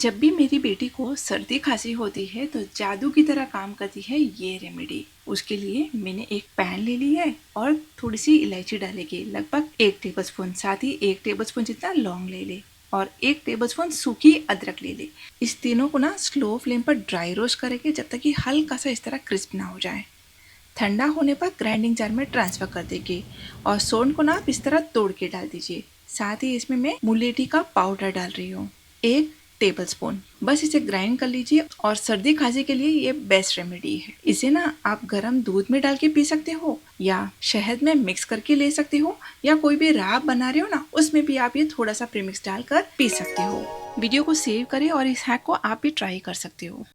जब भी मेरी बेटी को सर्दी खांसी होती है तो जादू की तरह काम करती है ये रेमेडी। उसके लिए मैंने एक पैन ले लिया है और थोड़ी सी इलायची डालेगी, लगभग 1 टेबलस्पून। साथ ही 1 टेबलस्पून जितना लौंग ले ले और 1 टेबलस्पून सूखी अदरक ले ले। इस तीनों को ना स्लो फ्लेम पर ड्राई रोस्ट करेंगे जब तक कि हल्का सा इस तरह क्रिस्प ना हो जाए। ठंडा होने पर ग्राइंडिंग जार में ट्रांसफर कर देंगे और सोंड को ना आप इस तरह तोड़ के डाल दीजिए। साथ ही इसमें मैं मुलेठी का पाउडर डाल रही हूँ, 1 टेबलस्पून। बस इसे ग्राइंड कर लीजिए और सर्दी खांसी के लिए ये बेस्ट रेमेडी है। इसे ना आप गर्म दूध में डाल के पी सकते हो या शहद में मिक्स करके ले सकते हो, या कोई भी राब बना रहे हो ना उसमें भी आप ये थोड़ा सा प्रीमिक्स डालकर पी सकते हो। वीडियो को सेव करें और इस हैक को आप भी ट्राई कर सकते हो।